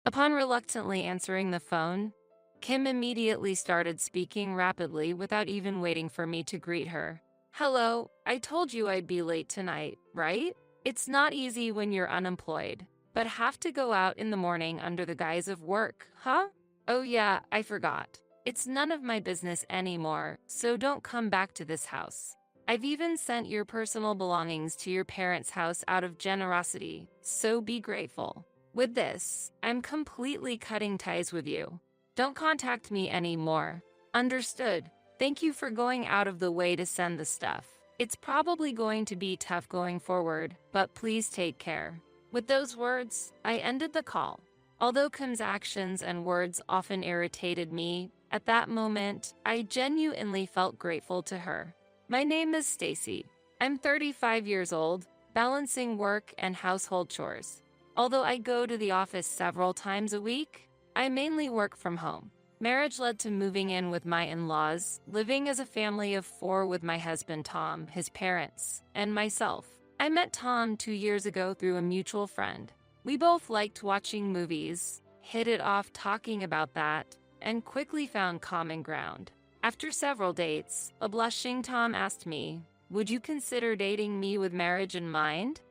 Upon reluctantly answering the phone, Kim immediately started speaking rapidly without even waiting for me to greet her. Hello, I told you I'd be late tonight, right? It's not easy when you're unemployed, but have to go out in the morning under the guise of work, huh? Oh yeah, I forgot. It's none of my business anymore, so don't come back to this house. I've even sent your personal belongings to your parents' house out of generosity, so be grateful. With this, I'm completely cutting ties with you. Don't contact me anymore. Understood. Thank you for going out of the way to send the stuff. It's probably going to be tough going forward, but please take care. With those words, I ended the call. Although Kim's actions and words often irritated me, at that moment, I genuinely felt grateful to her. My name is Stacy. I'm 35 years old, balancing work and household chores. Although I go to the office several times a week, I mainly work from home. Marriage led to moving in with my in-laws, living as a family of 4 with my husband Tom, his parents, and myself. I met Tom 2 years ago through a mutual friend. We both liked watching movies, hit it off talking about that, and quickly found common ground. After several dates, a blushing Tom asked me, "Would you consider dating me with marriage in mind?"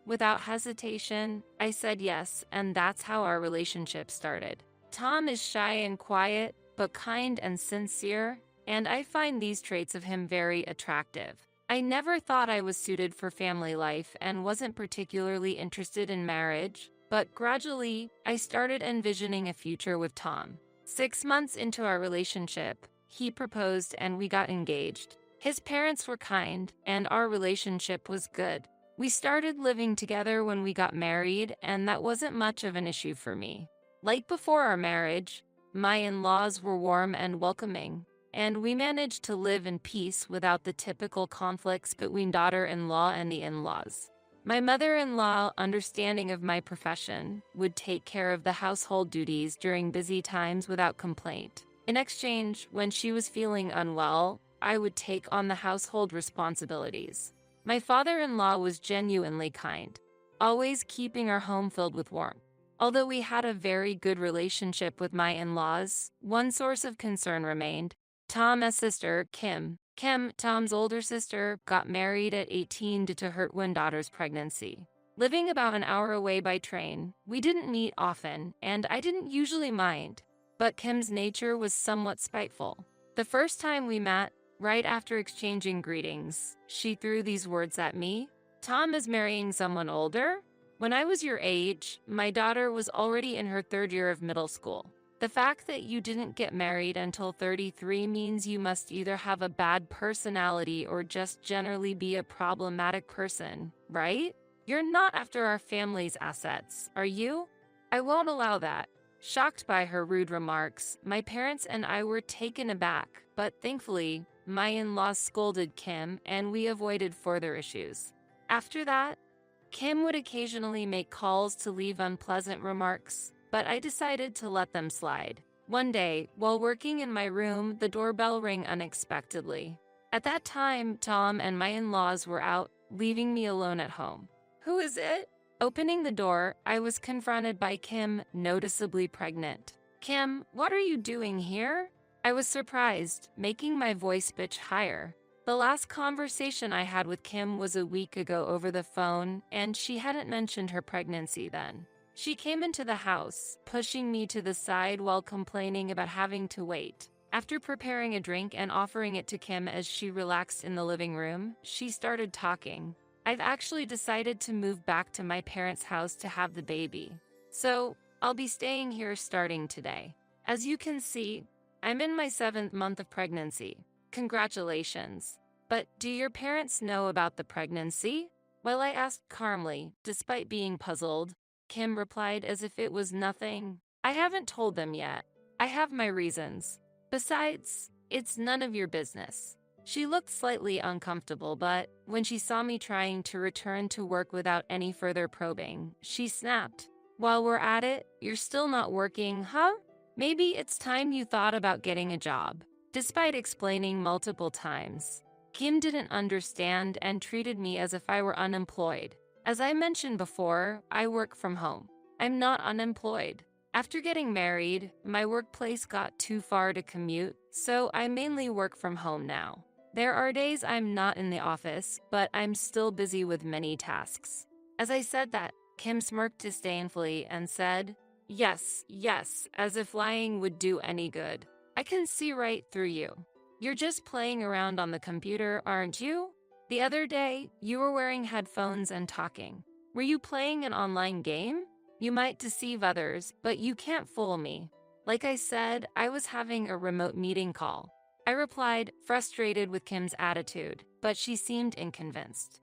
Without hesitation, I said yes, and that's how our relationship started. Tom is shy and quiet, but kind and sincere, and I find these traits of him very attractive. I never thought I was suited for family life and wasn't particularly interested in marriage, but gradually, I started envisioning a future with Tom. 6 months into our relationship, he proposed and we got engaged. His parents were kind, and our relationship was good. We started living together when we got married, and that wasn't much of an issue for me. Like before our marriage, my in-laws were warm and welcoming, and we managed to live in peace without the typical conflicts between daughter-in-law and the in-laws. My mother-in-law, understanding of my profession, would take care of the household duties during busy times without complaint. In exchange, when she was feeling unwell, I would take on the household responsibilities. My father-in-law was genuinely kind, always keeping our home filled with warmth. Although we had a very good relationship with my in-laws, one source of concern remained. Tom's sister, Kim, Tom's older sister, got married at 18 due to her twin daughter's pregnancy. Living about an hour away by train, we didn't meet often, and I didn't usually mind. But Kim's nature was somewhat spiteful. The first time we met, right after exchanging greetings, she threw these words at me. "Tom is marrying someone older? When I was your age, my daughter was already in her 3rd year of middle school. The fact that you didn't get married until 33 means you must either have a bad personality or just generally be a problematic person, right? You're not after our family's assets, are you? I won't allow that." Shocked by her rude remarks, my parents and I were taken aback, but thankfully, my in-laws scolded Kim and we avoided further issues. After that, Kim would occasionally make calls to leave unpleasant remarks, but I decided to let them slide. One day, while working in my room, the doorbell rang unexpectedly. At that time, Tom and my in-laws were out, leaving me alone at home. "Who is it?" Opening the door, I was confronted by Kim, noticeably pregnant. "Kim, what are you doing here?" I was surprised, making my voice pitch higher. The last conversation I had with Kim was a week ago over the phone, and she hadn't mentioned her pregnancy then. She came into the house, pushing me to the side while complaining about having to wait. After preparing a drink and offering it to Kim as she relaxed in the living room, she started talking. "I've actually decided to move back to my parents' house to have the baby. So, I'll be staying here starting today. As you can see, I'm in my 7th month of pregnancy. Congratulations. But do your parents know about the pregnancy?" While I asked calmly, despite being puzzled, Kim replied as if it was nothing. "I haven't told them yet. I have my reasons. Besides, it's none of your business." She looked slightly uncomfortable, but when she saw me trying to return to work without any further probing, she snapped. "While we're at it, you're still not working, huh? Maybe it's time you thought about getting a job." Despite explaining multiple times, Kim didn't understand and treated me as if I were unemployed. As I mentioned before, I work from home. I'm not unemployed. After getting married, my workplace got too far to commute, so I mainly work from home now. There are days I'm not in the office, but I'm still busy with many tasks. As I said that, Kim smirked disdainfully and said, "Yes, yes," as if lying would do any good. "I can see right through you. You're just playing around on the computer, aren't you? The other day, you were wearing headphones and talking. Were you playing an online game? You might deceive others, but you can't fool me." Like I said, I was having a remote meeting call. I replied, frustrated with Kim's attitude, but she seemed unconvinced.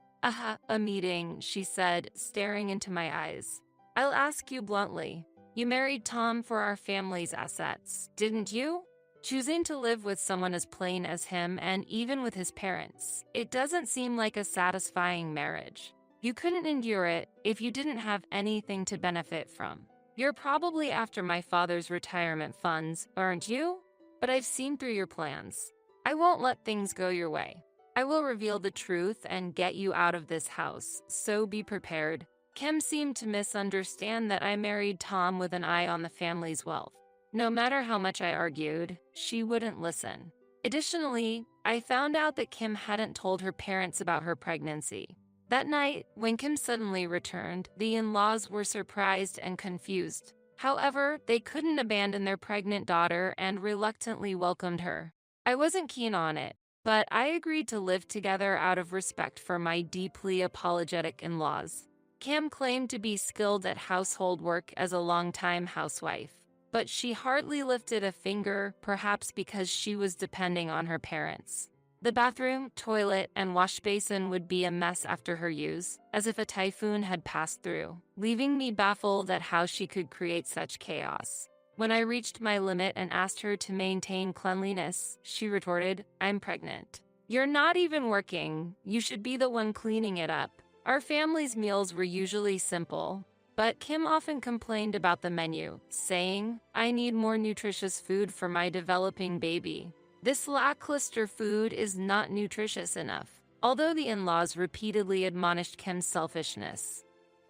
A meeting," she said, staring into my eyes. "I'll ask you bluntly. You married Tom for our family's assets, didn't you? Choosing to live with someone as plain as him and even with his parents, it doesn't seem like a satisfying marriage. You couldn't endure it if you didn't have anything to benefit from. You're probably after my father's retirement funds, aren't you? But I've seen through your plans. I won't let things go your way. I will reveal the truth and get you out of this house, so be prepared." Kim seemed to misunderstand that I married Tom with an eye on the family's wealth. No matter how much I argued, she wouldn't listen. Additionally, I found out that Kim hadn't told her parents about her pregnancy. That night, when Kim suddenly returned, the in-laws were surprised and confused. However, they couldn't abandon their pregnant daughter and reluctantly welcomed her. I wasn't keen on it, but I agreed to live together out of respect for my deeply apologetic in-laws. Kim claimed to be skilled at household work as a longtime housewife, but she hardly lifted a finger, perhaps because she was depending on her parents. The bathroom, toilet, and wash basin would be a mess after her use, as if a typhoon had passed through, leaving me baffled at how she could create such chaos. When I reached my limit and asked her to maintain cleanliness, she retorted, "I'm pregnant. You're not even working. You should be the one cleaning it up." Our family's meals were usually simple, but Kim often complained about the menu, saying, "I need more nutritious food for my developing baby. This lackluster food is not nutritious enough." Although the in-laws repeatedly admonished Kim's selfishness,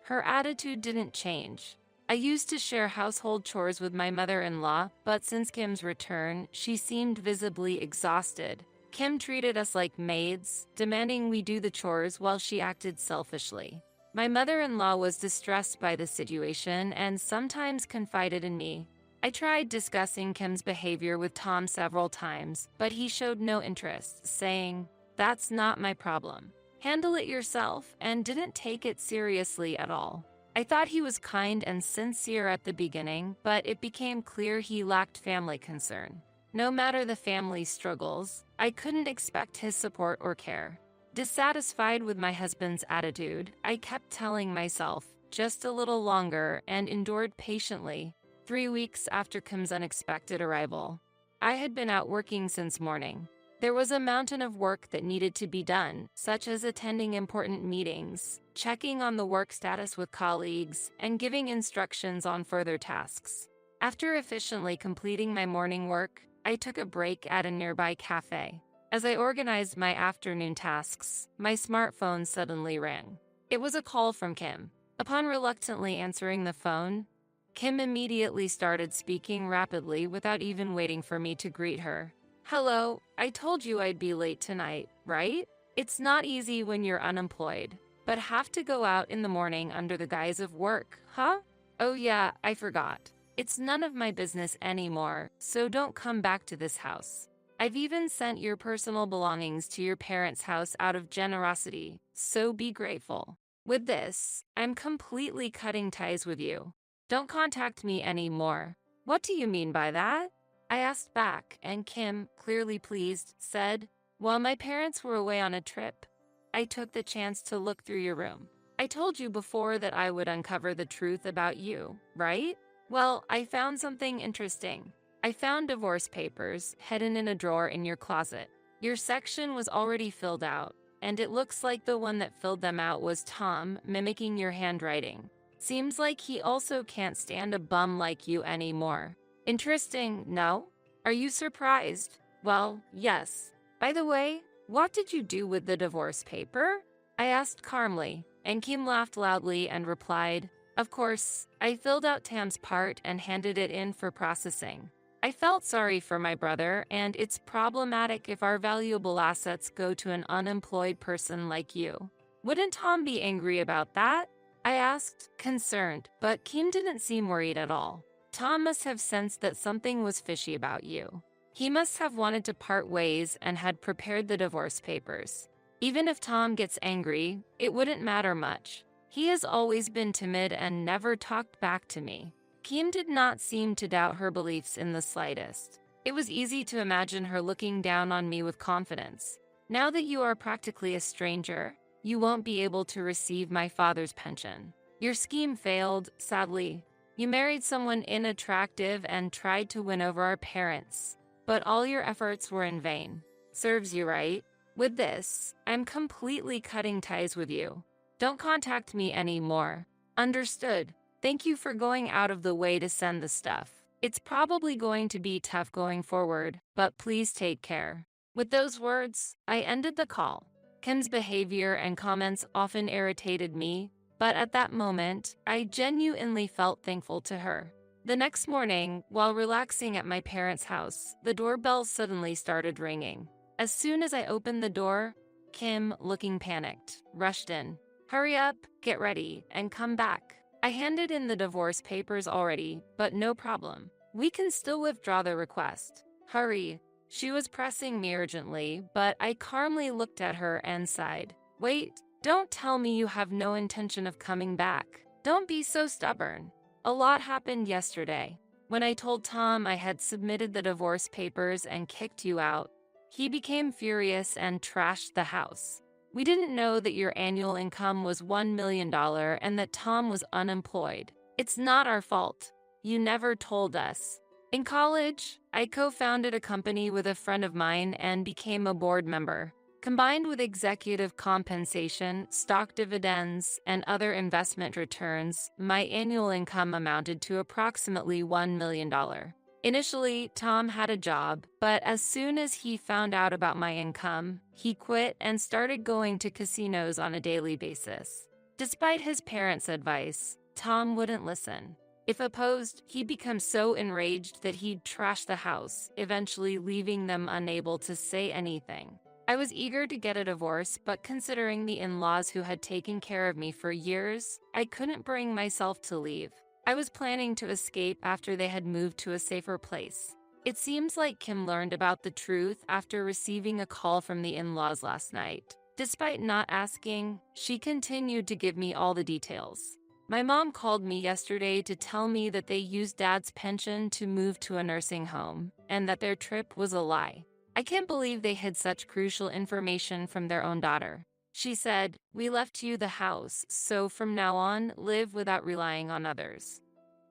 her attitude didn't change. I used to share household chores with my mother-in-law, but since Kim's return, she seemed visibly exhausted. Kim treated us like maids, demanding we do the chores while she acted selfishly. My mother-in-law was distressed by the situation and sometimes confided in me. I tried discussing Kim's behavior with Tom several times, but he showed no interest, saying, "That's not my problem. Handle it yourself," and didn't take it seriously at all. I thought he was kind and sincere at the beginning, but it became clear he lacked family concern. No matter the family's struggles, I couldn't expect his support or care. Dissatisfied with my husband's attitude, I kept telling myself, just a little longer, and endured patiently. 3 weeks after Kim's unexpected arrival, I had been out working since morning. There was a mountain of work that needed to be done, such as attending important meetings, checking on the work status with colleagues, and giving instructions on further tasks. After efficiently completing my morning work, I took a break at a nearby cafe. As I organized my afternoon tasks, my smartphone suddenly rang. It was a call from Kim. Upon reluctantly answering the phone, Kim immediately started speaking rapidly without even waiting for me to greet her. "Hello, I told you I'd be late tonight, right? It's not easy when you're unemployed, but have to go out in the morning under the guise of work, huh? Oh yeah, I forgot. It's none of my business anymore, so don't come back to this house. I've even sent your personal belongings to your parents' house out of generosity, so be grateful. With this, I'm completely cutting ties with you. Don't contact me anymore." "What do you mean by that?" I asked back, and Kim, clearly pleased, said, "While my parents were away on a trip, I took the chance to look through your room. I told you before that I would uncover the truth about you, right? Well, I found something interesting. I found divorce papers hidden in a drawer in your closet. Your section was already filled out, and it looks like the one that filled them out was Tom, mimicking your handwriting. Seems like he also can't stand a bum like you anymore. Interesting, no? Are you surprised?" "Well, yes. By the way, what did you do with the divorce paper?" I asked calmly, and Kim laughed loudly and replied, Of course, I filled out Tam's part and handed it in for processing. I felt sorry for my brother, and it's problematic if our valuable assets go to an unemployed person like you. Wouldn't Tom be angry about that? I asked, concerned, but Kim didn't seem worried at all. Tom must have sensed that something was fishy about you. He must have wanted to part ways and had prepared the divorce papers. Even if Tom gets angry, it wouldn't matter much. He has always been timid and never talked back to me. Kim did not seem to doubt her beliefs in the slightest. It was easy to imagine her looking down on me with confidence. Now that you are practically a stranger, you won't be able to receive my father's pension. Your scheme failed, sadly. You married someone unattractive and tried to win over our parents, but all your efforts were in vain. Serves you right. With this, I'm completely cutting ties with you. Don't contact me anymore. Understood. Thank you for going out of the way to send the stuff. It's probably going to be tough going forward, but please take care. With those words, I ended the call. Kim's behavior and comments often irritated me, but at that moment, I genuinely felt thankful to her. The next morning, while relaxing at my parents' house, the doorbell suddenly started ringing. As soon as I opened the door, Kim, looking panicked, rushed in. Hurry up, get ready, and come back. I handed in the divorce papers already, but no problem. We can still withdraw the request. Hurry. She was pressing me urgently, but I calmly looked at her and sighed. Wait, don't tell me you have no intention of coming back. Don't be so stubborn. A lot happened yesterday. When I told Tom I had submitted the divorce papers and kicked you out, he became furious and trashed the house. We didn't know that your annual income was $1 million and that Tom was unemployed. It's not our fault. You never told us. In college, I co-founded a company with a friend of mine and became a board member. Combined with executive compensation, stock dividends, and other investment returns, my annual income amounted to approximately $1 million. Initially, Tom had a job, but as soon as he found out about my income, he quit and started going to casinos on a daily basis. Despite his parents' advice, Tom wouldn't listen. If opposed, he'd become so enraged that he'd trash the house, eventually leaving them unable to say anything. I was eager to get a divorce, but considering the in-laws who had taken care of me for years, I couldn't bring myself to leave. I was planning to escape after they had moved to a safer place. It seems like Kim learned about the truth after receiving a call from the in-laws last night. Despite not asking, she continued to give me all the details. My mom called me yesterday to tell me that they used Dad's pension to move to a nursing home, and that their trip was a lie. I can't believe they hid such crucial information from their own daughter. She said, "We left you the house, so from now on, live without relying on others."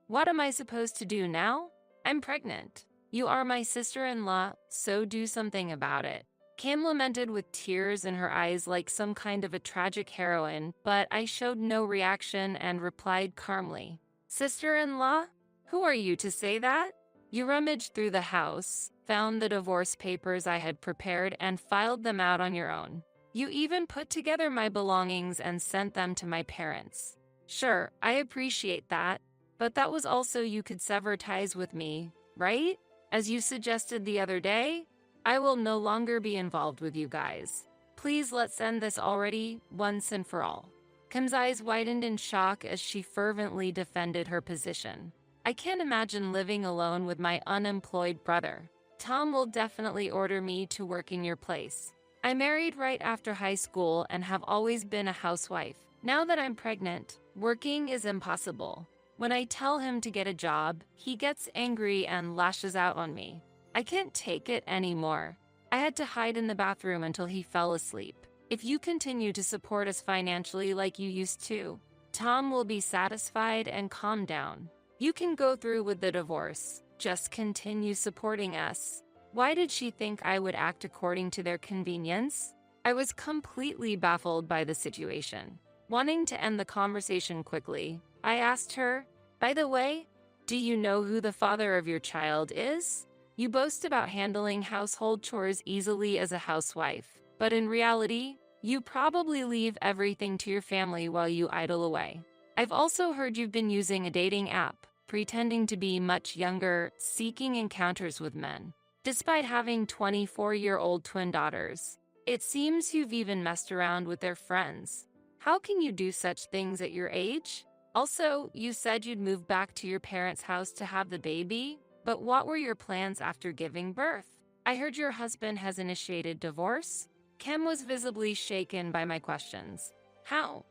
What am I supposed to do now? I'm pregnant. You are my sister-in-law, so do something about it. Kim lamented with tears in her eyes like some kind of a tragic heroine, but I showed no reaction and replied calmly. Sister-in-law? Who are you to say that? You rummaged through the house, found the divorce papers I had prepared, and filed them out on your own. You even put together my belongings and sent them to my parents. Sure, I appreciate that, but that was also you could sever ties with me, right? As you suggested the other day, I will no longer be involved with you guys. Please let's end this already, once and for all. Kim's eyes widened in shock as she fervently defended her position. I can't imagine living alone with my unemployed brother. Tom will definitely order me to work in your place. I married right after high school and have always been a housewife. Now that I'm pregnant, working is impossible. When I tell him to get a job, he gets angry and lashes out on me. I can't take it anymore. I had to hide in the bathroom until he fell asleep. If you continue to support us financially like you used to, Tom will be satisfied and calm down. You can go through with the divorce. Just continue supporting us. Why did she think I would act according to their convenience? I was completely baffled by the situation. Wanting to end the conversation quickly, I asked her, by the way, do you know who the father of your child is? You boast about handling household chores easily as a housewife, but in reality, you probably leave everything to your family while you idle away. I've also heard you've been using a dating app, pretending to be much younger, seeking encounters with men. Despite having 24-year-old twin daughters, it seems you've even messed around with their friends. How can you do such things at your age? Also, you said you'd move back to your parents' house to have the baby, but what were your plans after giving birth? I heard your husband has initiated divorce? Kim was visibly shaken by my questions. How?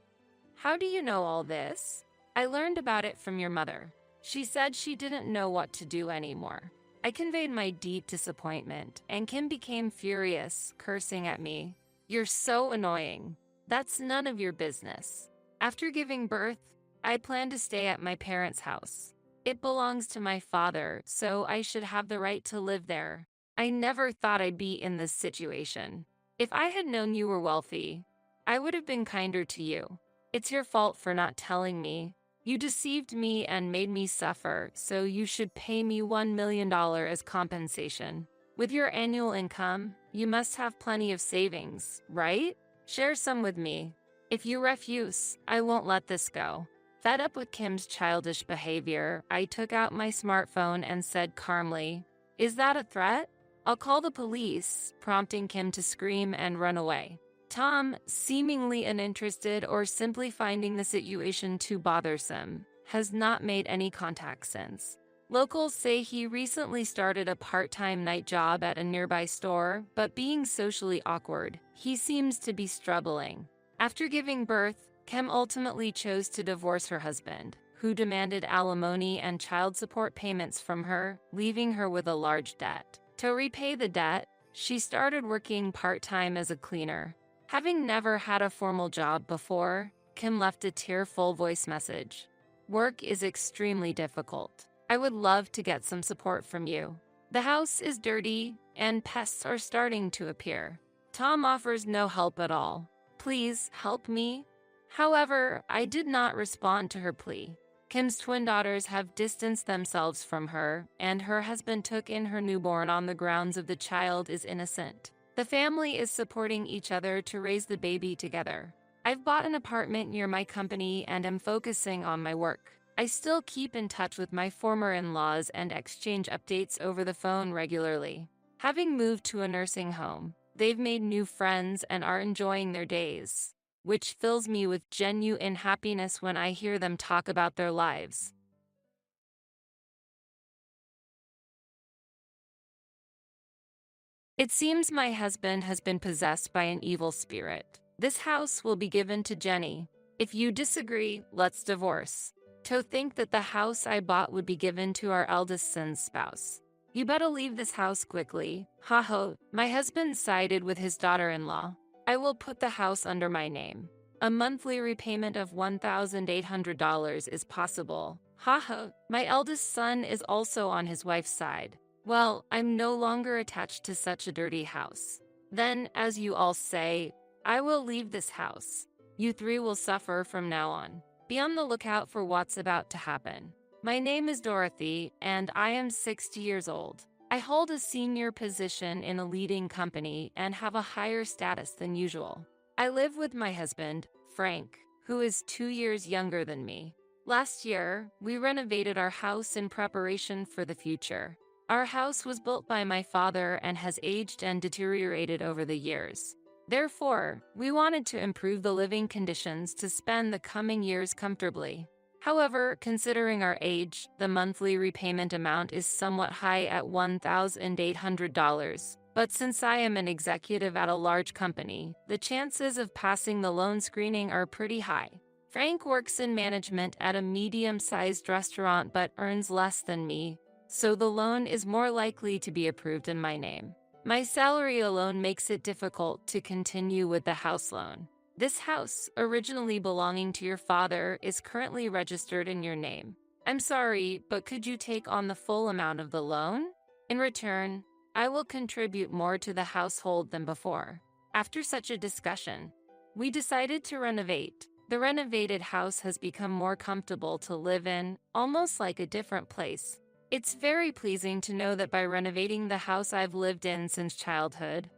How do you know all this? I learned about it from your mother. She said she didn't know what to do anymore. I conveyed my deep disappointment, and Kim became furious, cursing at me. You're so annoying. That's none of your business. After giving birth, I plan to stay at my parents' house. It belongs to my father, so I should have the right to live there. I never thought I'd be in this situation. If I had known you were wealthy, I would have been kinder to you. It's your fault for not telling me. You deceived me and made me suffer, so you should pay me $1 million as compensation. With your annual income, you must have plenty of savings, right? Share some with me. If you refuse, I won't let this go. Fed up with Kim's childish behavior, I took out my smartphone and said calmly, "Is that a threat? I'll call the police," prompting Kim to scream and run away. Tom, seemingly uninterested or simply finding the situation too bothersome, has not made any contact since. Locals say he recently started a part-time night job at a nearby store, but being socially awkward, he seems to be struggling. After giving birth, Kim ultimately chose to divorce her husband, who demanded alimony and child support payments from her, leaving her with a large debt. To repay the debt, she started working part-time as a cleaner. Having never had a formal job before, Kim left a tearful voice message. "Work is extremely difficult. I would love to get some support from you. The house is dirty, and pests are starting to appear. Tom offers no help at all. Please help me." However, I did not respond to her plea. Kim's twin daughters have distanced themselves from her, and her husband took in her newborn on the grounds of the child is innocent. The family is supporting each other to raise the baby together. I've bought an apartment near my company and am focusing on my work. I still keep in touch with my former in-laws and exchange updates over the phone regularly. Having moved to a nursing home, they've made new friends and are enjoying their days, which fills me with genuine happiness when I hear them talk about their lives. It seems my husband has been possessed by an evil spirit. This house will be given to Jenny. If you disagree, let's divorce. To think that the house I bought would be given to our eldest son's spouse. You better leave this house quickly. Ha ha. My husband sided with his daughter-in-law. I will put the house under my name. A monthly repayment of $1,800 is possible. Ha ha. My eldest son is also on his wife's side. Well, I'm no longer attached to such a dirty house. Then, as you all say, I will leave this house. You three will suffer from now on. Be on the lookout for what's about to happen. My name is Dorothy, and I am 60 years old. I hold a senior position in a leading company and have a higher status than usual. I live with my husband, Frank, who is 2 years younger than me. Last year, we renovated our house in preparation for the future. Our house was built by my father and has aged and deteriorated over the years. Therefore, we wanted to improve the living conditions to spend the coming years comfortably. However, considering our age, the monthly repayment amount is somewhat high at $1,800. But since I am an executive at a large company, the chances of passing the loan screening are pretty high. Frank works in management at a medium-sized restaurant but earns less than me, so the loan is more likely to be approved in my name. My salary alone makes it difficult to continue with the house loan. This house, originally belonging to your father, is currently registered in your name. I'm sorry, but could you take on the full amount of the loan? In return, I will contribute more to the household than before. After such a discussion, we decided to renovate. The renovated house has become more comfortable to live in, almost like a different place. It's very pleasing to know that by renovating the house I've lived in since childhood,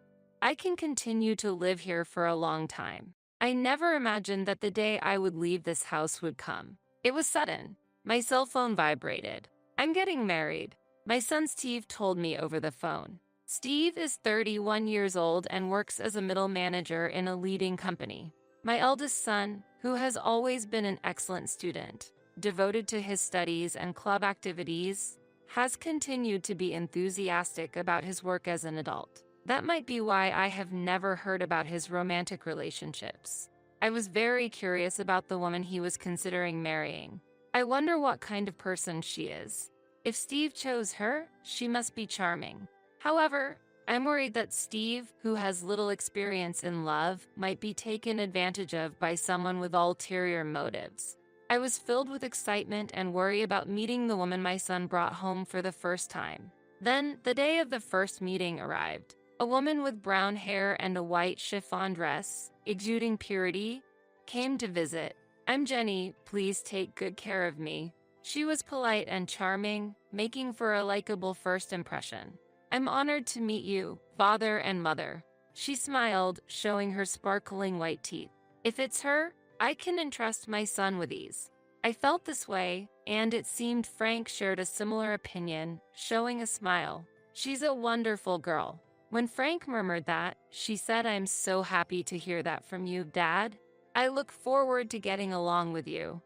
I can continue to live here for a long time. I never imagined that the day I would leave this house would come. It was sudden. My cell phone vibrated. I'm getting married. My son Steve told me over the phone. Steve is 31 years old and works as a middle manager in a leading company. My eldest son, who has always been an excellent student, devoted to his studies and club activities, has continued to be enthusiastic about his work as an adult. That might be why I have never heard about his romantic relationships. I was very curious about the woman he was considering marrying. I wonder what kind of person she is. If Steve chose her, she must be charming. However, I'm worried that Steve, who has little experience in love, might be taken advantage of by someone with ulterior motives. I was filled with excitement and worry about meeting the woman my son brought home for the first time. Then, the day of the first meeting arrived. A woman with brown hair and a white chiffon dress, exuding purity, came to visit. "I'm Jenny, please take good care of me." She was polite and charming, making for a likable first impression. "I'm honored to meet you, father and mother." She smiled, showing her sparkling white teeth. "If it's her, I can entrust my son with ease." I felt this way, and it seemed Frank shared a similar opinion, showing a smile. "She's a wonderful girl." When Frank murmured that, she said, "I'm so happy to hear that from you, Dad. I look forward to getting along with you."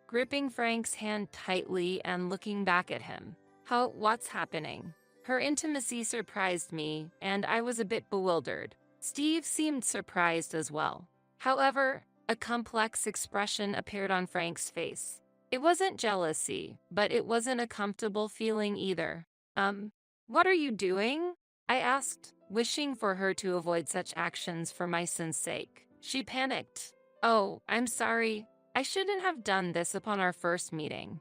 Gripping Frank's hand tightly and looking back at him. What's happening?" Her intimacy surprised me, and I was a bit bewildered. Steve seemed surprised as well. However, a complex expression appeared on Frank's face. It wasn't jealousy, but it wasn't a comfortable feeling either. What are you doing?" I asked, wishing for her to avoid such actions for my son's sake. She panicked. "Oh, I'm sorry. I shouldn't have done this upon our first meeting,"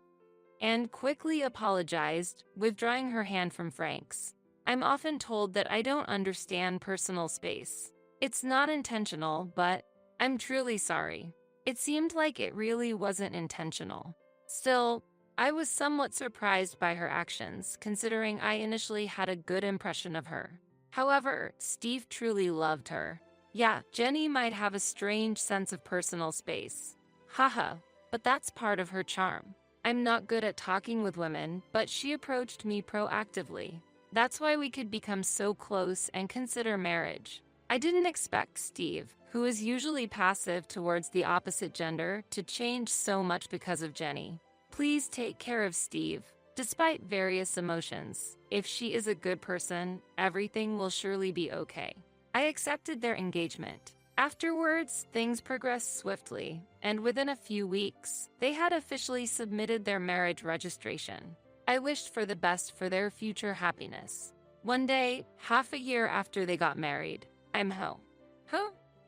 and quickly apologized, withdrawing her hand from Frank's. "I'm often told that I don't understand personal space. It's not intentional, but I'm truly sorry." It seemed like it really wasn't intentional. Still, I was somewhat surprised by her actions, considering I initially had a good impression of her. However, Steve truly loved her. Yeah, Jenny might have a strange sense of personal space. Haha, but that's part of her charm. I'm not good at talking with women, but she approached me proactively. That's why we could become so close and consider marriage. I didn't expect Steve, who is usually passive towards the opposite gender, to change so much because of Jenny. Please take care of Steve. Despite various emotions, if she is a good person, everything will surely be okay. I accepted their engagement. Afterwards, things progressed swiftly, and within a few weeks, they had officially submitted their marriage registration. I wished for the best for their future happiness. One day, half a year after they got married, I'm home.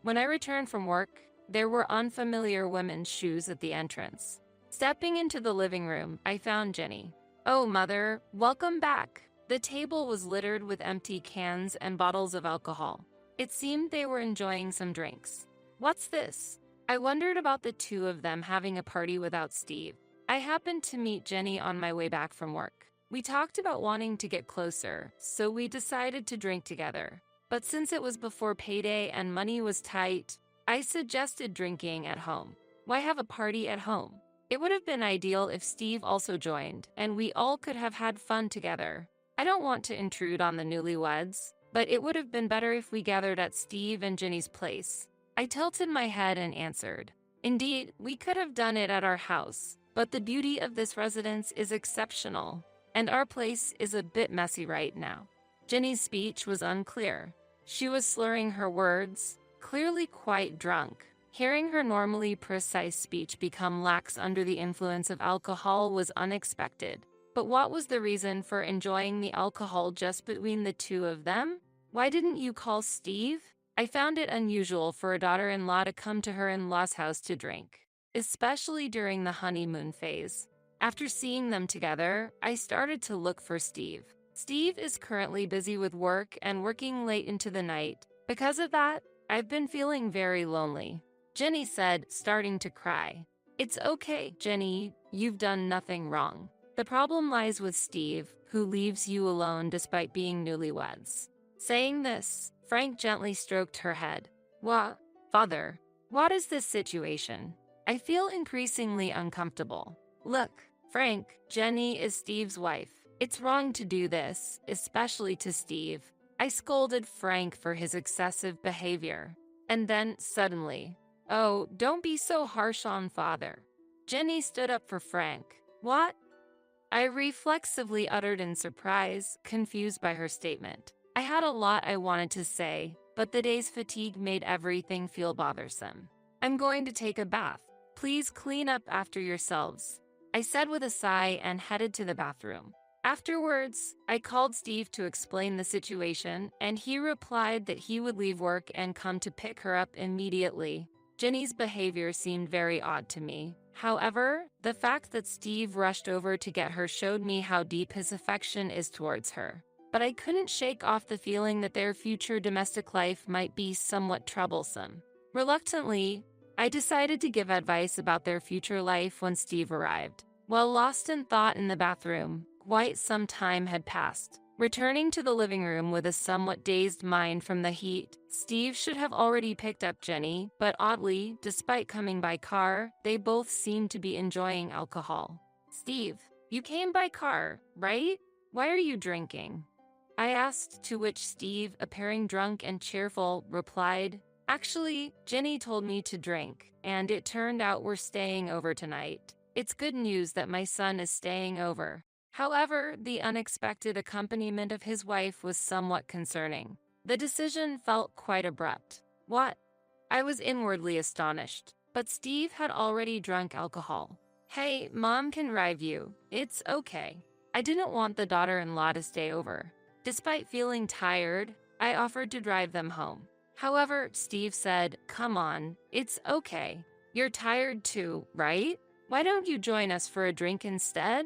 When I returned from work, there were unfamiliar women's shoes at the entrance. Stepping into the living room, I found Jenny. "Oh, Mother, welcome back." The table was littered with empty cans and bottles of alcohol. It seemed they were enjoying some drinks. "What's this?" I wondered about the two of them having a party without Steve. I happened to meet Jenny on my way back from work. We talked about wanting to get closer, so we decided to drink together. But since it was before payday and money was tight, I suggested drinking at home. Why have a party at home? It would have been ideal if Steve also joined, and we all could have had fun together. I don't want to intrude on the newlyweds, but it would have been better if we gathered at Steve and Jenny's place. I tilted my head and answered, "Indeed, we could have done it at our house, but the beauty of this residence is exceptional, and our place is a bit messy right now." Jenny's speech was unclear. She was slurring her words, clearly quite drunk. Hearing her normally precise speech become lax under the influence of alcohol was unexpected. But what was the reason for enjoying the alcohol just between the two of them? "Why didn't you call Steve?" I found it unusual for a daughter-in-law to come to her in-law's house to drink, especially during the honeymoon phase. After seeing them together, I started to look for Steve. Steve is currently busy with work and working late into the night. Because of that, I've been feeling very lonely. Jenny said, starting to cry. "It's okay, Jenny, you've done nothing wrong. The problem lies with Steve, who leaves you alone despite being newlyweds." Saying this, Frank gently stroked her head. Father, what is this situation?" I feel increasingly uncomfortable. Look, Frank, Jenny is Steve's wife. It's wrong to do this, especially to Steve. I scolded Frank for his excessive behavior. And then, suddenly, oh, don't be so harsh on father. Jenny stood up for Frank. What? I reflexively uttered in surprise, confused by her statement. I had a lot I wanted to say, but the day's fatigue made everything feel bothersome. I'm going to take a bath. Please clean up after yourselves, I said with a sigh and headed to the bathroom. Afterwards, I called Steve to explain the situation, and he replied that he would leave work and come to pick her up immediately. Jenny's behavior seemed very odd to me. However, the fact that Steve rushed over to get her showed me how deep his affection is towards her. But I couldn't shake off the feeling that their future domestic life might be somewhat troublesome. Reluctantly, I decided to give advice about their future life when Steve arrived. While lost in thought in the bathroom, quite some time had passed. Returning to the living room with a somewhat dazed mind from the heat, Steve should have already picked up Jenny, but oddly, despite coming by car, they both seemed to be enjoying alcohol. Steve, you came by car, right? Why are you drinking? I asked, to which Steve, appearing drunk and cheerful, replied, actually, Jenny told me to drink, and it turned out we're staying over tonight. It's good news that my son is staying over. However, the unexpected accompaniment of his wife was somewhat concerning. The decision felt quite abrupt. What? I was inwardly astonished, but Steve had already drunk alcohol. Hey, Mom can drive you. It's okay. I didn't want the daughter-in-law to stay over. Despite feeling tired, I offered to drive them home. However, Steve said, come on, it's okay. You're tired too, right? Why don't you join us for a drink instead?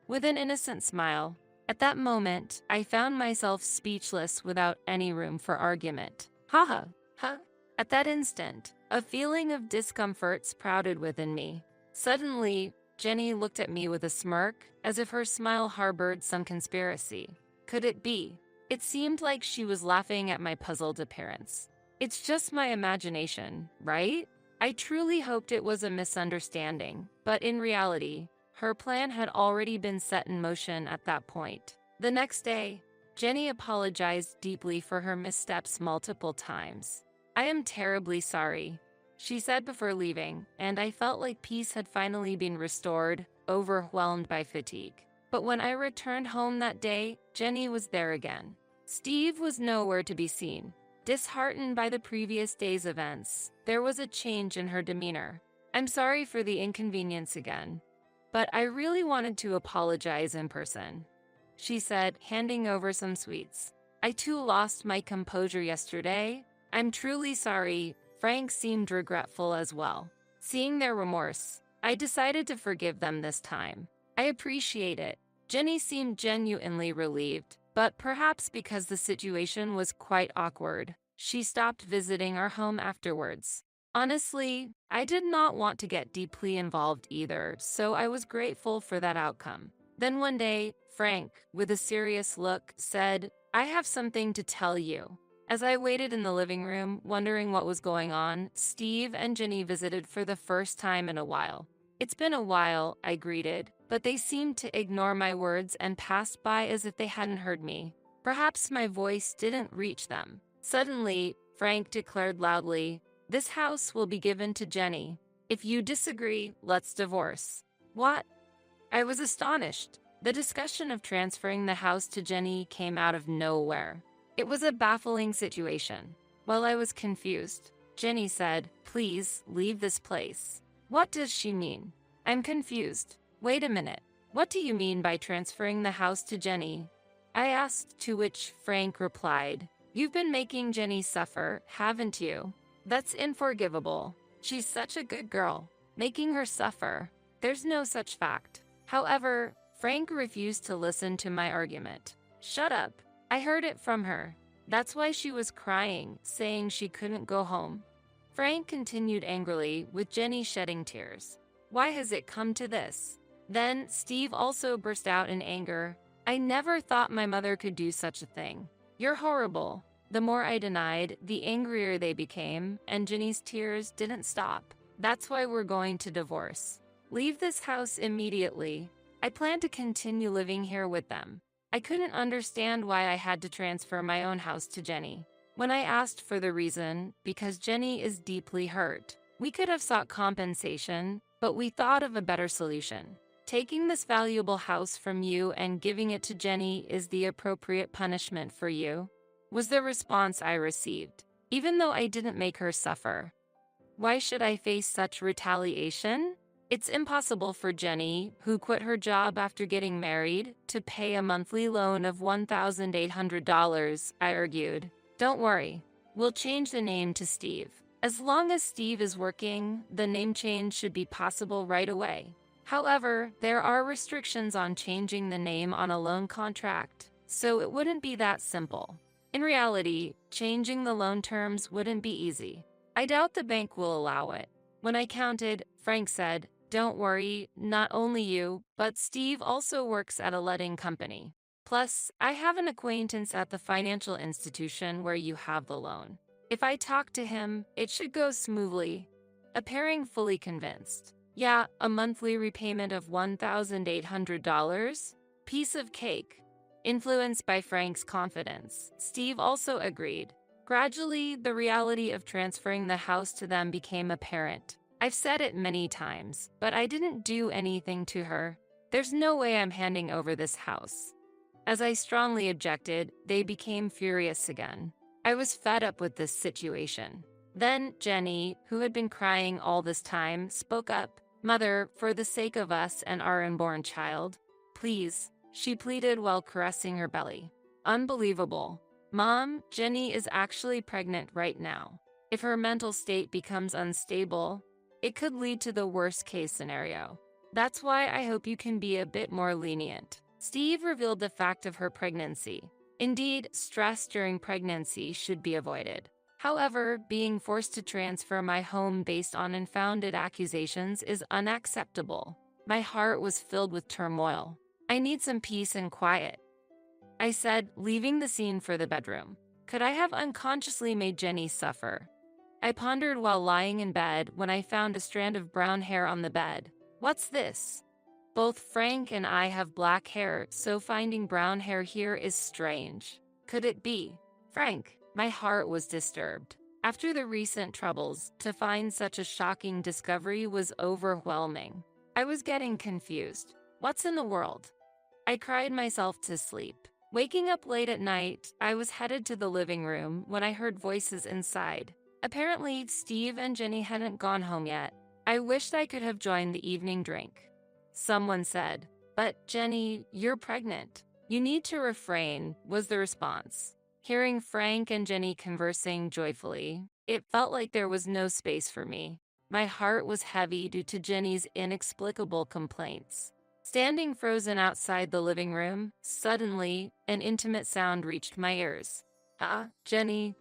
With an innocent smile. At that moment, I found myself speechless without any room for argument. Haha, huh? At that instant, a feeling of discomfort sprouted within me. Suddenly, Jenny looked at me with a smirk, as if her smile harbored some conspiracy. Could it be? It seemed like she was laughing at my puzzled appearance. It's just my imagination, right? I truly hoped it was a misunderstanding, but in reality, her plan had already been set in motion at that point. The next day, Jenny apologized deeply for her missteps multiple times. I am terribly sorry, she said before leaving, and I felt like peace had finally been restored, overwhelmed by fatigue. But when I returned home that day, Jenny was there again. Steve was nowhere to be seen. Disheartened by the previous day's events, there was a change in her demeanor. I'm sorry for the inconvenience again, but I really wanted to apologize in person, she said, handing over some sweets. I too lost my composure yesterday. I'm truly sorry. Frank seemed regretful as well. Seeing their remorse, I decided to forgive them this time. I appreciate it. Jenny seemed genuinely relieved, but perhaps because the situation was quite awkward, she stopped visiting our home afterwards. Honestly, I did not want to get deeply involved either, so I was grateful for that outcome. Then one day, Frank, with a serious look, said, I have something to tell you. As I waited in the living room, wondering what was going on, Steve and Jenny visited for the first time in a while. It's been a while, I greeted, but they seemed to ignore my words and passed by as if they hadn't heard me. Perhaps my voice didn't reach them. Suddenly, Frank declared loudly, this house will be given to Jenny. If you disagree, let's divorce. What? I was astonished. The discussion of transferring the house to Jenny came out of nowhere. It was a baffling situation. While I was confused, Jenny said, please leave this place. What does she mean? I'm confused. Wait a minute. What do you mean by transferring the house to Jenny? I asked, to which Frank replied, you've been making Jenny suffer, haven't you? That's unforgivable. She's such a good girl. Making her suffer. There's no such fact. However, Frank refused to listen to my argument. Shut up. I heard it from her. That's why she was crying, saying she couldn't go home. Frank continued angrily, with Jenny shedding tears. Why has it come to this? Then Steve also burst out in anger. I never thought my mother could do such a thing. You're horrible. The more I denied, the angrier they became, and Jenny's tears didn't stop. That's why we're going to divorce. Leave this house immediately. I plan to continue living here with them. I couldn't understand why I had to transfer my own house to Jenny. When I asked for the reason, because Jenny is deeply hurt. We could have sought compensation, but we thought of a better solution. Taking this valuable house from you and giving it to Jenny is the appropriate punishment for you, was the response I received, even though I didn't make her suffer. Why should I face such retaliation? It's impossible for Jenny, who quit her job after getting married, to pay a monthly loan of $1,800, I argued. Don't worry, we'll change the name to Steve. As long as Steve is working, the name change should be possible right away. However, there are restrictions on changing the name on a loan contract, so it wouldn't be that simple. In reality, changing the loan terms wouldn't be easy. I doubt the bank will allow it. When I counted, Frank said, "Don't worry, not only you, but Steve also works at a letting company. Plus, I have an acquaintance at the financial institution where you have the loan. If I talk to him, it should go smoothly." Appearing fully convinced. Yeah, a monthly repayment of $1,800? Piece of cake. Influenced by Frank's confidence, Steve also agreed. Gradually, the reality of transferring the house to them became apparent. I've said it many times, but I didn't do anything to her. There's no way I'm handing over this house. As I strongly objected, they became furious again. I was fed up with this situation. Then Jenny, who had been crying all this time, spoke up. "Mother, for the sake of us and our unborn child, please," she pleaded while caressing her belly. Unbelievable. Mom, Jenny is actually pregnant right now. If her mental state becomes unstable, it could lead to the worst-case scenario. That's why I hope you can be a bit more lenient. Steve revealed the fact of her pregnancy. Indeed, stress during pregnancy should be avoided. However, being forced to transfer my home based on unfounded accusations is unacceptable. My heart was filled with turmoil. I need some peace and quiet, I said, leaving the scene for the bedroom. Could I have unconsciously made Jenny suffer? I pondered while lying in bed when I found a strand of brown hair on the bed. What's this? Both Frank and I have black hair, so finding brown hair here is strange. Could it be Frank? My heart was disturbed. After the recent troubles, to find such a shocking discovery was overwhelming. I was getting confused. What's in the world? I cried myself to sleep. Waking up late at night, I was headed to the living room when I heard voices inside. Apparently, Steve and Jenny hadn't gone home yet. I wished I could have joined the evening drink. Someone said, "But Jenny, you're pregnant. You need to refrain," was the response. Hearing Frank and Jenny conversing joyfully, it felt like there was no space for me. My heart was heavy due to Jenny's inexplicable complaints. Standing frozen outside the living room, suddenly, an intimate sound reached my ears. "Ah, Jenny,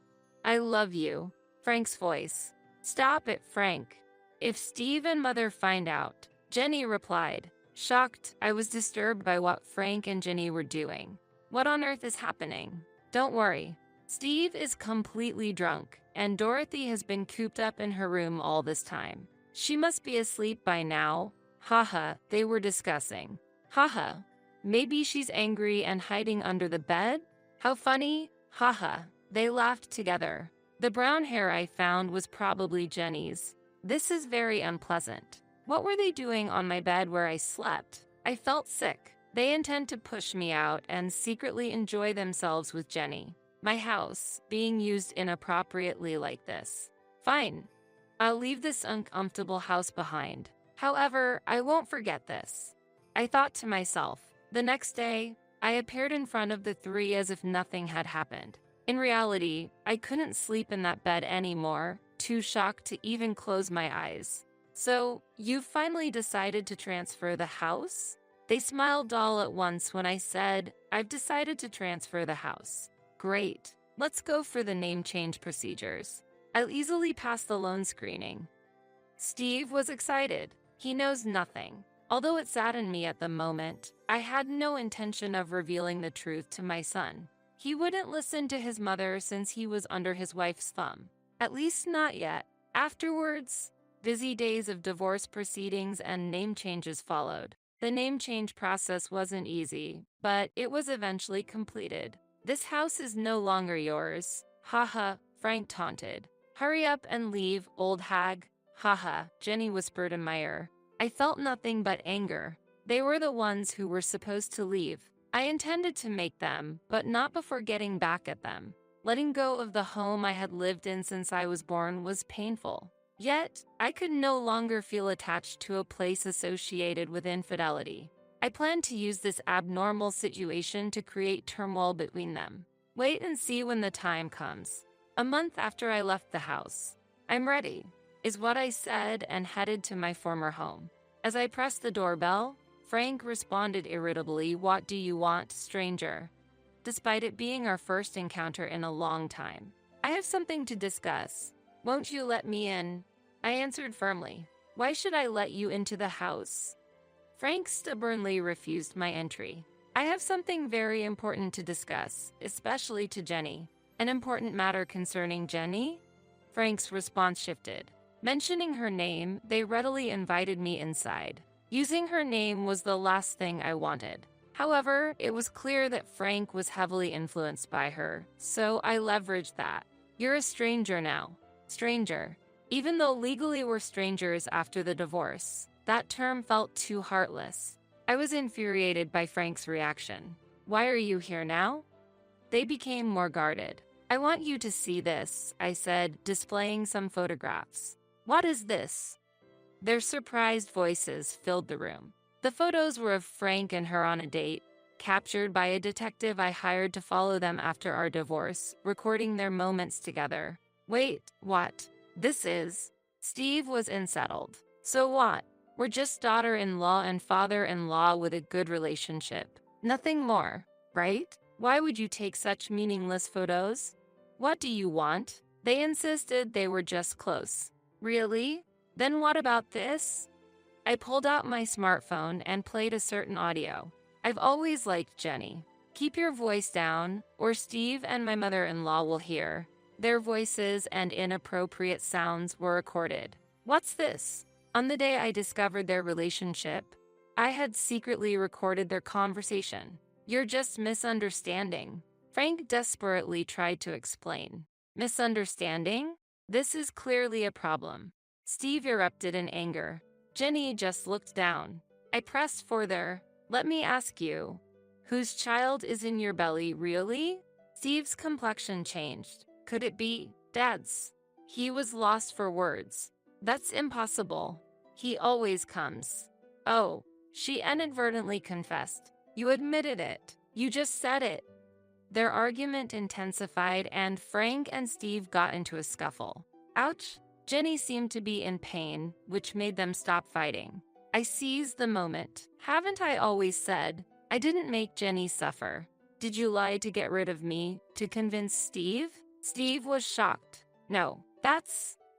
I love you." Frank's voice. "Stop it, Frank. If Steve and Mother find out," Jenny replied. Shocked, I was disturbed by what Frank and Jenny were doing. What on earth is happening? Don't worry. Steve is completely drunk, and Dorothy has been cooped up in her room all this time. She must be asleep by now. Haha, they were discussing. Haha, maybe she's angry and hiding under the bed? How funny. Haha, they laughed together. The brown hair I found was probably Jenny's. This is very unpleasant. What were they doing on my bed where I slept? I felt sick. They intend to push me out and secretly enjoy themselves with Jenny. My house being used inappropriately like this. Fine. I'll leave this uncomfortable house behind. However, I won't forget this. I thought to myself. The next day, I appeared in front of the three as if nothing had happened. In reality, I couldn't sleep in that bed anymore, too shocked to even close my eyes. "So, you've finally decided to transfer the house?" They smiled all at once when I said, "I've decided to transfer the house." Great. Let's go for the name change procedures. I'll easily pass the loan screening. Steve was excited. He knows nothing. Although it saddened me at the moment, I had no intention of revealing the truth to my son. He wouldn't listen to his mother since he was under his wife's thumb. At least not yet. Afterwards, Busy days of divorce proceedings and name changes followed. The name change process wasn't easy, but it was eventually completed. This house is no longer yours. Haha, Frank taunted. Hurry up and leave, old hag. Haha, Jenny whispered in my ear. I felt nothing but anger. They were the ones who were supposed to leave. I intended to make them, but not before getting back at them. Letting go of the home I had lived in since I was born was painful. Yet, I could no longer feel attached to a place associated with infidelity. I planned to use this abnormal situation to create turmoil between them. Wait and see when the time comes. A month after I left the house. I'm ready, is what I said and headed to my former home. As I pressed the doorbell, Frank responded irritably, "What do you want, stranger?" Despite it being our first encounter in a long time. I have something to discuss. Won't you let me in? I answered firmly. Why should I let you into the house? Frank stubbornly refused my entry. I have something very important to discuss, especially to Jenny. An important matter concerning Jenny? Frank's response shifted. Mentioning her name, they readily invited me inside. Using her name was the last thing I wanted. However, it was clear that Frank was heavily influenced by her, so I leveraged that. You're a stranger now. Stranger. Even though legally we're strangers after the divorce, that term felt too heartless. I was infuriated by Frank's reaction. Why are you here now? They became more guarded. I want you to see this, I said, displaying some photographs. What is this? Their surprised voices filled the room. The photos were of Frank and her on a date, captured by a detective I hired to follow them after our divorce, recording their moments together. Wait, what? This is... Steve was unsettled. So what? We're just daughter-in-law and father-in-law with a good relationship. Nothing more, right? Why would you take such meaningless photos? What do you want? They insisted they were just close. Really? Then what about this? I pulled out my smartphone and played a certain audio. I've always liked Jenny. Keep your voice down, or Steve and my mother-in-law will hear. Their voices and inappropriate sounds were recorded. What's this? On the day I discovered their relationship, I had secretly recorded their conversation. You're just misunderstanding. Frank desperately tried to explain. Misunderstanding? This is clearly a problem. Steve erupted in anger. Jenny just looked down. I pressed further. Let me ask you, whose child is in your belly, really? Steve's complexion changed. Could it be Dad's? He was lost for words. That's impossible. He always comes. Oh, she inadvertently confessed. You admitted it. You just said it. Their argument intensified and Frank and Steve got into a scuffle. Ouch. Jenny seemed to be in pain, which made them stop fighting. I seized the moment. Haven't I always said, I didn't make Jenny suffer? Did you lie to get rid of me, to convince Steve? Steve was shocked. No,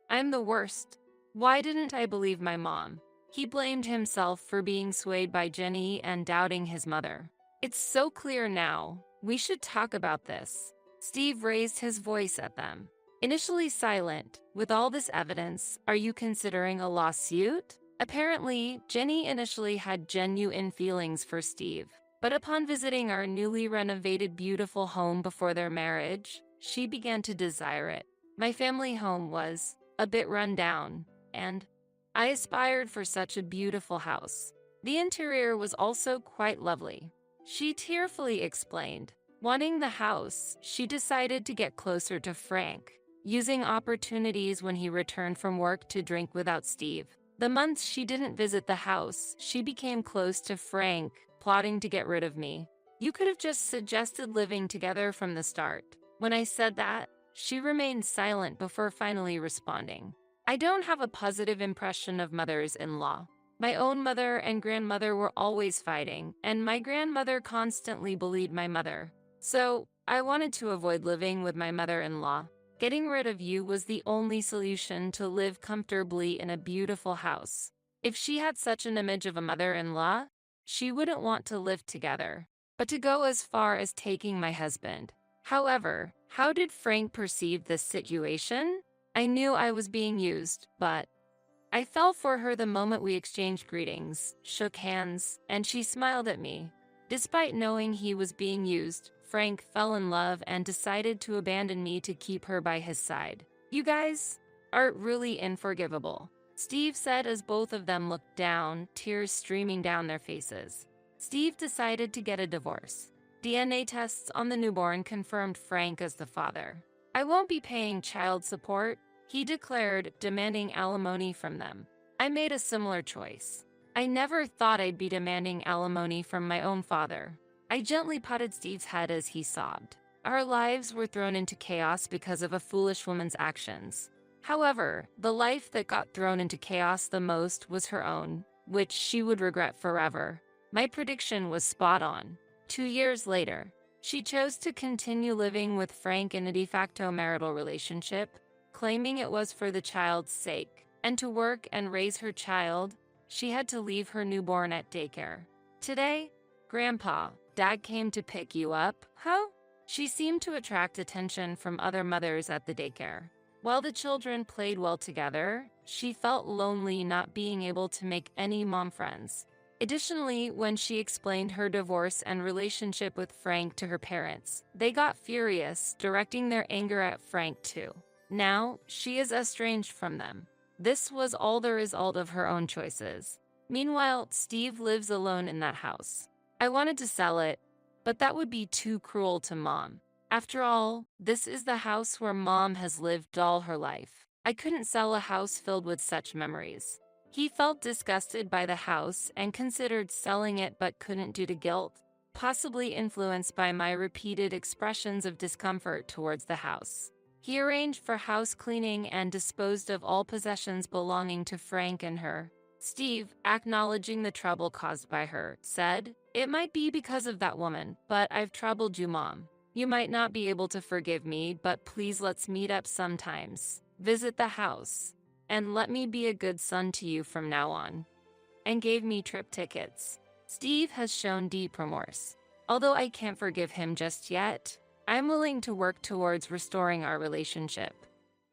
I'm the worst. Why didn't I believe my mom? He blamed himself for being swayed by Jenny and doubting his mother. It's so clear now. We should talk about this. Steve raised his voice at them. Initially silent, with all this evidence, are you considering a lawsuit? Apparently, Jenny initially had genuine feelings for Steve, but upon visiting our newly renovated beautiful home before their marriage, she began to desire it. My family home was a bit run down, and I aspired for such a beautiful house. The interior was also quite lovely. She tearfully explained. Wanting the house, she decided to get closer to Frank, using opportunities when he returned from work to drink without Steve. The months she didn't visit the house, she became close to Frank, plotting to get rid of me. You could have just suggested living together from the start. When I said that, she remained silent before finally responding. I don't have a positive impression of mothers-in-law. My own mother and grandmother were always fighting, and my grandmother constantly bullied my mother. So, I wanted to avoid living with my mother-in-law. Getting rid of you was the only solution to live comfortably in a beautiful house. If she had such an image of a mother-in-law, she wouldn't want to live together. But to go as far as taking my husband. However, how did Frank perceive this situation? I knew I was being used, but I fell for her the moment we exchanged greetings, shook hands, and she smiled at me. Despite knowing he was being used, Frank fell in love and decided to abandon me to keep her by his side. You guys are really unforgivable, Steve said as both of them looked down, tears streaming down their faces. Steve decided to get a divorce. DNA tests on the newborn confirmed Frank as the father. I won't be paying child support, he declared, demanding alimony from them. I made a similar choice. I never thought I'd be demanding alimony from my own father. I gently patted Steve's head as he sobbed. Our lives were thrown into chaos because of a foolish woman's actions. However, the life that got thrown into chaos the most was her own, which she would regret forever. My prediction was spot on. 2 years later, she chose to continue living with Frank in a de facto marital relationship, claiming it was for the child's sake. And to work and raise her child, she had to leave her newborn at daycare. Today, Grandpa, Dad came to pick you up, huh? She seemed to attract attention from other mothers at the daycare. While the children played well together, she felt lonely not being able to make any mom friends. Additionally, when she explained her divorce and relationship with Frank to her parents, they got furious, directing their anger at Frank too. Now, she is estranged from them. This was all the result of her own choices. Meanwhile, Steve lives alone in that house. I wanted to sell it, but that would be too cruel to Mom. After all, this is the house where Mom has lived all her life. I couldn't sell a house filled with such memories. He felt disgusted by the house and considered selling it but couldn't due to guilt, possibly influenced by my repeated expressions of discomfort towards the house. He arranged for house cleaning and disposed of all possessions belonging to Frank and her. Steve, acknowledging the trouble caused by her, said, "It might be because of that woman, but I've troubled you, Mom. You might not be able to forgive me, but please let's meet up sometimes. Visit the house. And let me be a good son to you from now on." And gave me trip tickets. Steve has shown deep remorse. Although I can't forgive him just yet, I'm willing to work towards restoring our relationship.